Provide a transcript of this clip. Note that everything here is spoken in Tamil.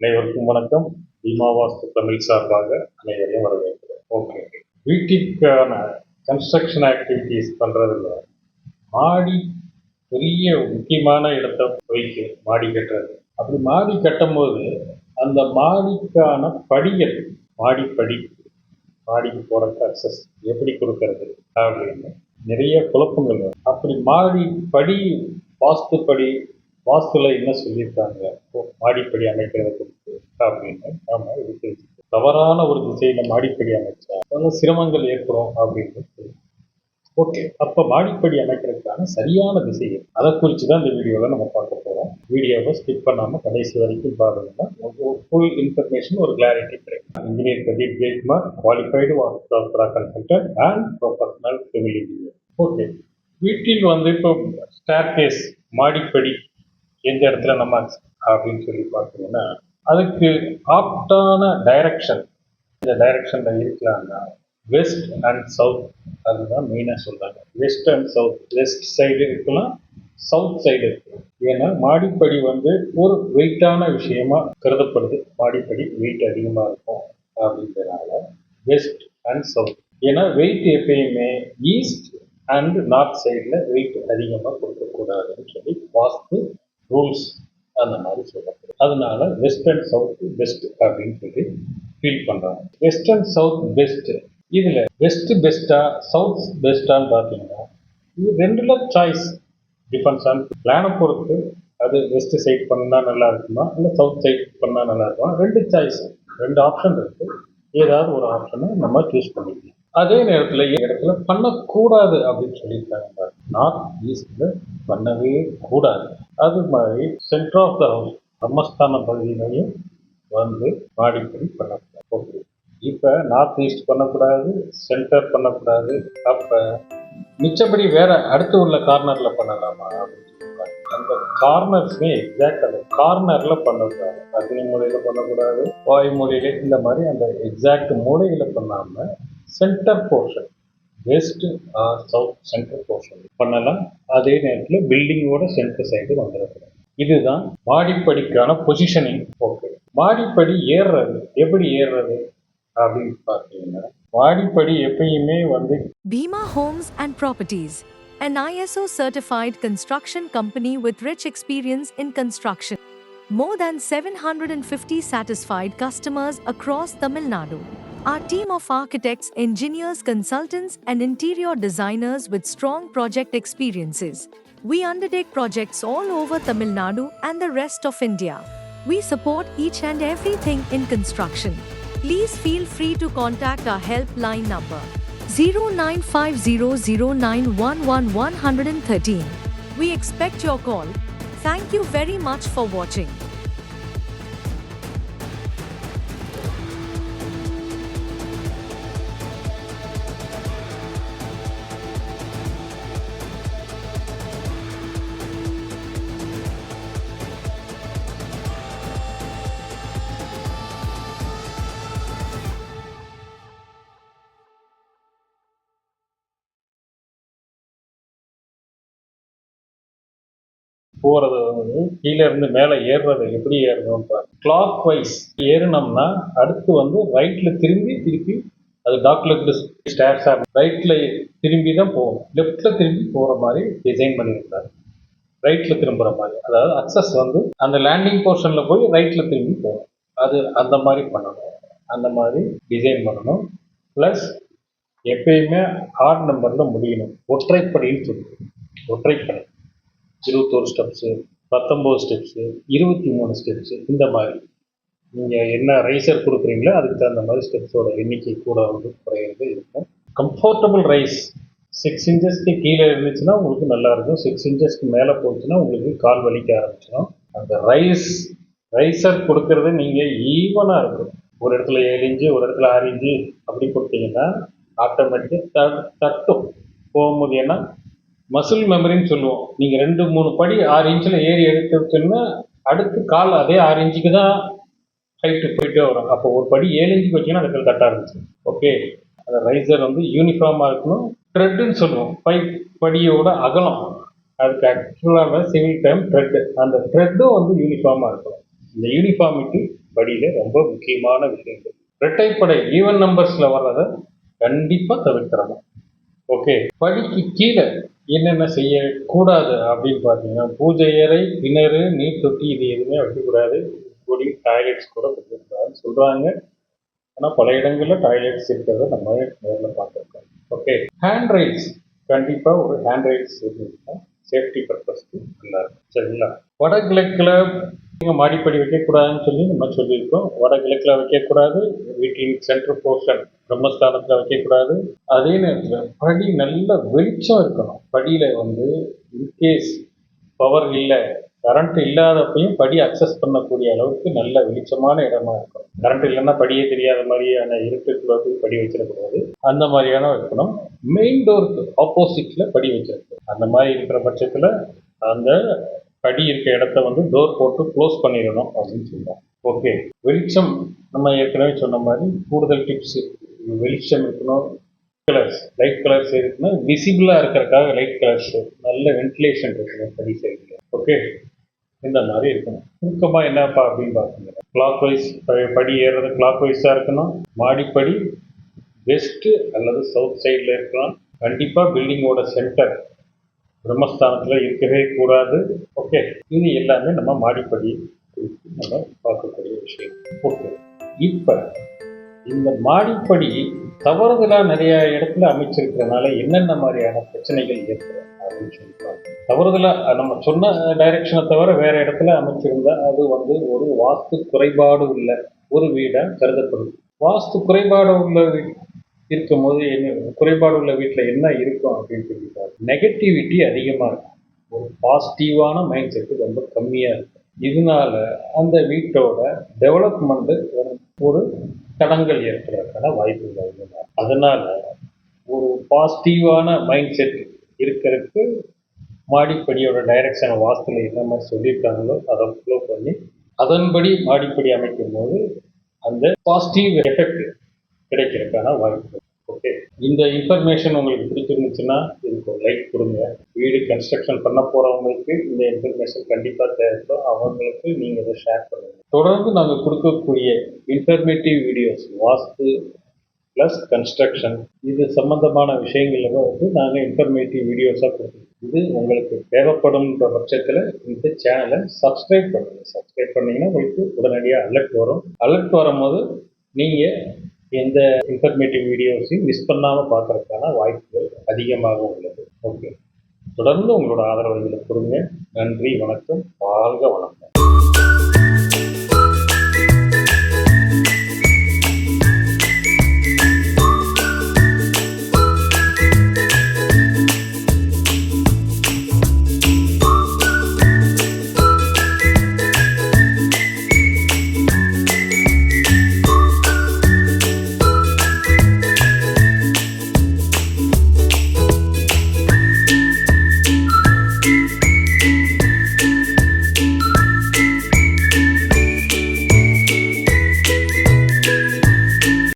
அனைவருக்கும் வணக்கம். பீமா வாஸ்து தமிழ் சார்பாக அனைவரையும் வரவேற்கிறேன். ஓகே, வீட்டிற்கான கன்ஸ்ட்ரக்ஷன் ஆக்டிவிட்டிஸ் பண்ணுறதுல மாடி பெரிய முக்கியமான இடத்தை வைத்து மாடி கட்டுறது. அப்படி மாடி கட்டும்போது அந்த மாடிக்கான படிகள், மாடிப்படி, மாடிக்கு போகிறதுக்கு அக்சஸ் எப்படி கொடுக்கறது அப்படின்னு நிறைய குழப்பங்கள் வரும். அப்படி மாடி படி, வாஸ்துப்படி, வாஸ்துல என்ன சொல்லியிருக்காங்க மாடிப்படி அமைக்கிறது குறித்து அப்படின்னு நாம எடுத்து வச்சுக்கோம். தவறான ஒரு திசையில மாடிப்படி அமைச்சா பல சிரமங்கள் ஏற்படும் அப்படின்னு சொல்லி. ஓகே, அப்ப மாடிப்படி அமைக்கிறதுக்கான சரியான திசை அதை குறித்து தான் இந்த வீடியோவில் நம்ம பார்க்க போறோம். வீடியோவை ஸ்கிப் பண்ணாம கடைசி வரைக்கும் பாருங்கன்னா ஃபுல் இன்ஃபர்மேஷன், ஒரு கிளாரிட்டி கிடைக்கும். Engineer Pradeep Jayakumar, qualified vastu consultant and professional civil engineer. Okay, வீட்டில் இப்போ ஸ்டேர்கேஸ், மாடிப்படி எந்த இடத்துல நம்ம அப்படின்னு சொல்லி பார்த்தீங்கன்னா அதுக்கு ஆப்டான டைரக்ஷன் இந்த டைரக்ஷன்ல இருக்கலாம்னா வெஸ்ட் அண்ட் சவுத், அதுதான் மெயினாக சொல்றாங்க. West and south, west side இருக்கலாம், சவுத் சைடு இருக்கலாம். ஏன்னா மாடிப்படி ஒரு வெயிட்டான விஷயமா கருதப்படுது. மாடிப்படி வெயிட் அதிகமாக இருக்கும் அப்படின்றதுனால வெஸ்ட் அண்ட் சவுத். ஏன்னா வெயிட் எப்பயுமே ஈஸ்ட் அண்ட் நார்த் சைடில் வெயிட் அதிகமாக கொடுக்கக்கூடாதுன்னு சொல்லி வாஸ்து ரூல்ஸ் அந்த மாதிரி சொல்லப்படுது. அதனால வெஸ்ட் அண்ட் சவுத் பெஸ்ட் அப்படின்னு சொல்லி ஃபீல் பண்றாங்க. West and south best. இதுல வெஸ்ட் பெஸ்டா சவுத் பெஸ்டான்னு பார்த்தீங்கன்னா இது ரெண்டுல சாய்ஸ் டிஃபென்ஸ் ஆன் பிளானை பொறுத்து. அது வெஸ்ட் சைட் பண்ணா நல்லா இருக்குமா இல்லை சவுத் சைட் பண்ணா நல்லா இருக்குமா, ரெண்டு சாய்ஸ், ரெண்டு ஆப்ஷன் இருக்கு. ஏதாவது ஒரு ஆப்ஷனை நம்ம சூஸ் பண்ணிக்கலாம். அதே நேரத்தில் இடத்துல பண்ணக்கூடாது அப்படின்னு சொல்லியிருக்காங்க. நார்த் ஈஸ்ட்ல பண்ணவே கூடாது. அது மாதிரி சென்டர் ஆஃப் த ஹவுஸ், பிரம்மஸ்தான பகுதியிலையும் மாடிப்படி பண்ணக்கூடாது. ஓகே, இப்போ நார்த் ஈஸ்ட் பண்ணக்கூடாது, சென்டர் பண்ணக்கூடாது. அப்போ மிச்சப்படி வேற அடுத்து உள்ள கார்னர்ல பண்ணலாமா அப்படின்னு சொல்லியிருக்காங்க. அந்த கார்னர்ஸ்மே எக்ஸாக்ட் அந்த கார்னர்ல பண்ணக்கூடாது. அக்னி மூலையில பண்ணக்கூடாது, வாயு மூலையில, இந்த மாதிரி அந்த எக்ஸாக்ட் மூலையில பண்ணாம centre portion, west or south centre portion பண்ணலாம். அதே நேரத்தில் பில்டிங்கோட சென்டர் சைடு வந்துடக்கூடாது. இதுதான் மாடிப்படிக்கான பொசிஷனிங். ஓகே, மாடிப்படி ஏறுறது எப்படி ஏறுறது அப்படின்னு பார்த்தீங்கன்னா மாடிப்படி எப்பயுமே Bima Homes and Properties, an ISO certified construction company with rich experience in construction. More than 750 satisfied customers across Tamil Nadu. Our team of architects, engineers, consultants, and interior designers with strong project experiences. We undertake projects all over Tamil Nadu and the rest of India. We support each and everything in construction. Please feel free to contact our helpline number 0950091113. We expect your call. Thank you very much for watching. போறது கீழே இருந்து மேலே ஏறுறது எப்படி ஏறணும். கிளாக் வைஸ் ஏறினோம்னா அடுத்து ரைட்ல திருப்பி அது டாக்லெட் ஸ்டேர்ஸ் ரைட்ல திரும்பி தான் போகணும். லெஃப்ட்ல திரும்பி போற மாதிரி டிசைன் பண்ணியிருக்காரு. ரைட்ல திரும்புற மாதிரி, அதாவது அக்சஸ் அந்த லேண்டிங் போர்ஷன்ல போய் ரைட்ல திரும்பி போகணும். அது அந்த மாதிரி பண்ணணும், அந்த மாதிரி டிசைன் பண்ணணும். பிளஸ் எப்பயுமே ஆட் நம்பர்ல முடியணும். ஒற்றைப்படின்னு சொல்லுது. ஒற்றைப்படை 21 ஸ்டெப்ஸு, 19 ஸ்டெப்ஸு, 23 ஸ்டெப்ஸு, இந்த மாதிரி நீங்கள் என்ன ரைஸர் கொடுக்குறீங்களோ அதுக்கு தகுந்த மாதிரி ஸ்டெப்ஸோட எண்ணிக்கை கூட குறையிறது இருக்கும். கம்ஃபர்டபுள் ரைஸ் 6 இன்ச்சஸ்க்கு கீழே இருந்துச்சுன்னா உங்களுக்கு நல்லா இருக்கும். 6 இன்ச்சஸ்க்கு மேலே போச்சுன்னா உங்களுக்கு கால் வலிக்க ஆரம்பிச்சிடும். அந்த ரைஸர் கொடுக்கறது நீங்கள் ஈவனாக இருக்கும். ஒரு இடத்துல 7 இன்ச்சு, ஒரு இடத்துல 6 இன்ச்சு அப்படி கொடுத்தீங்கன்னா ஆட்டோமேட்டிக்காக தட்டும் போகும்போது. ஏன்னா மசில் மெமரின்னு சொல்லுவோம். நீங்கள் 2-3 படி 6 இன்ச்சில் ஏறி எடுத்து வச்சோன்னா அடுத்து கால் அதே 6 இன்ச்சுக்கு தான் ஹைட்டு போயிட்டே வரும். அப்போ ஒரு படி 7 இன்ச்சுக்கு வச்சிங்கன்னா அதுக்கு கட்ட ஆரம்பிச்சு. ஓகே, அந்த ரைசர் யூனிஃபார்மாக இருக்கணும். த்ரெட்டுன்னு சொல்லுவோம், பைப் படியோட அகலம். அதுக்கு ஆக்சுவலாக சிவில் டைம் த்ரெட்டு, அந்த த்ரெட்டும் யூனிஃபார்மாக இருக்கணும். இந்த யூனிஃபார்மிட்டி படியில ரொம்ப முக்கியமான விஷயங்கள். இரட்டைப்படை ஈவன் நம்பர்ஸ்ல வர்றதை கண்டிப்பா தவிர்க்கிறணும். ஓகே, படிக்கு கீழே என்னென்ன செய்யக்கூடாது அப்படின்னு பார்த்தீங்கன்னா, பூஜை அறை, கிணறு, நீர் தொட்டி இது எதுவுமே வைக்கக்கூடாது. இன்க்ளூடிங் டாய்லெட்ஸ் கூட வைக்கக்கூடாதுன்னு சொல்றாங்க. ஆனால் பல இடங்களில் டாய்லெட்ஸ் இருக்கிறத நம்ம நேரில் பார்த்துருக்கோம். ஓகே, ஹேண்ட் ரைட்ஸ் கண்டிப்பாக ஒரு ஹேண்ட் ரைட்ஸ் இருந்துச்சுன்னா சேஃப்டி பர்பஸ்க்கு நல்லா இருக்கும். சரிங்களா? வடகிழக்கில் மாடிப்படி வைக்கக்கூடாதுன்னு சொல்லி நம்ம சொல்லியிருக்கோம். வடகிழக்கில் வைக்கக்கூடாது, வீட்டின் சென்ட்ரல் போர்ஷன் பிரம்மஸ்தானத்தில் வைக்கக்கூடாது. அதே நேரத்தில் படி நல்ல வெளிச்சம் இருக்கணும். படியில் இன்கேஸ் பவர் இல்லை, கரண்ட் இல்லாதப்பையும் படி அக்சஸ் பண்ணக்கூடிய அளவுக்கு நல்ல வெளிச்சமான இடமா இருக்கும். கரண்ட் இல்லைன்னா படியே தெரியாத மாதிரியான இருட்டுக்குள்ள போய் படி வச்சிடக்கூடாது. அந்த மாதிரியான வைக்கணும். மெயின் டோருக்கு ஆப்போசிட்ல படி வச்சிருக்கணும். அந்த மாதிரி இருக்கிற பட்சத்தில் அந்த படி இருக்க இடத்த டோர் போட்டு க்ளோஸ் பண்ணிடணும் அப்படின்னு சொல்லுவோம். ஓகே, வெளிச்சம் நம்ம ஏற்கனவே சொன்ன மாதிரி கூடுதல் டிப்ஸ். வெளிச்சம் இருக்கணும். கலர்ஸ், லைட் கலர்ஸ் இருக்குன்னா விசிபிளாக இருக்கிறதுக்காக லைட் கலர்ஸ், நல்ல வென்டிலேஷன் இருக்கணும் படி சைடில். ஓகே, இந்த மாதிரி இருக்கணும். சுருக்கமாக என்னப்பா அப்படின்னு பார்த்தீங்கன்னா, கிளாக் வைஸ் படி ஏறுறது கிளாக் வைஸாக இருக்கணும். மாடிப்படி வெஸ்ட்டு அல்லது சவுத் சைடில் இருக்கலாம். கண்டிப்பாக பில்டிங்கோட சென்டர் பிரம்மஸ்தானத்தில் இருக்கவே கூடாது. ஓகே, இது எல்லாமே நம்ம மாடிப்படி குறித்து நம்ம பார்க்கக்கூடிய விஷயம். ஓகே, இப்போ இந்த மாடிப்படி தவறுதலாக நிறைய இடத்துல அமைச்சிருக்கிறதுனால என்னென்ன மாதிரியான பிரச்சனைகள் ஏற்படும் அப்படின்னு சொல்லி பார்க்கணும். தவறுதலாக நம்ம சொன்ன டைரக்ஷனை தவிர வேற இடத்துல அமைச்சிருந்தா அது ஒரு வாஸ்து குறைபாடு உள்ள ஒரு வீடாக கருதப்படும். வாஸ்து குறைபாடு உள்ள இருக்கும்போது குறைபாடு உள்ள வீட்டில் என்ன இருக்கும் அப்படின்னு சொல்லி பார்க்கணும். நெகட்டிவிட்டி அதிகமாக இருக்கும். ஒரு பாசிட்டிவான மைண்ட் செட்டு ரொம்ப கம்மியாக இருக்கும். இதனால அந்த வீட்டோட டெவலப்மெண்ட் ஒரு தடங்கள் ஏற்படுறதுக்கான வாய்ப்புகள் அதிகமாக. அதனால ஒரு பாசிட்டிவான மைண்ட் செட் இருக்கிறதுக்கு மாடிப்படியோட டைரக்ஷனை வாஸ்துல என்ன மாதிரி சொல்லியிருக்காங்களோ அதை ஃபாலோ பண்ணி அதன்படி மாடிப்படி அமைக்கும் போது அந்த பாசிட்டிவ் எஃபெக்ட் கிடைக்கிறதுக்கான வாய்ப்பு. ஓகே, இந்த இன்ஃபர்மேஷன் உங்களுக்கு பிடிச்சிருந்துச்சுன்னா இதுக்கு ஒரு லைக் கொடுங்க. வீடு கன்ஸ்ட்ரக்ஷன் பண்ண போகிறவங்களுக்கு இந்த இன்ஃபர்மேஷன் கண்டிப்பாக தேவைப்படும். அவங்களுக்கு நீங்கள் இதை ஷேர் பண்ணுங்கள். தொடர்ந்து நாங்கள் கொடுக்கக்கூடிய இன்ஃபர்மேட்டிவ் வீடியோஸ், வாஸ்து ப்ளஸ் கன்ஸ்ட்ரக்ஷன் இது சம்மந்தமான விஷயங்களில் நாங்கள் இன்ஃபர்மேட்டிவ் வீடியோஸாக கொடுக்குறோம். இது உங்களுக்கு தேவைப்படும்ன்ற பட்சத்தில் இந்த சேனலை சப்ஸ்கிரைப் பண்ணுங்கள். சப்ஸ்கிரைப் பண்ணிங்கன்னா உங்களுக்கு உடனடியாக அலர்ட் வரும். அலர்ட் வரும்போது நீங்கள் எந்த இன்ஃபர்மேட்டிவ் வீடியோஸையும் மிஸ் பண்ணாமல் பார்க்கறதுக்கான வாய்ப்புகள் அதிகமாக உள்ளது. ஓகே, தொடர்ந்து உங்களோட ஆதரவுகளை கொடுங்க. நன்றி, வணக்கம், வாழ்க வணக்கம்.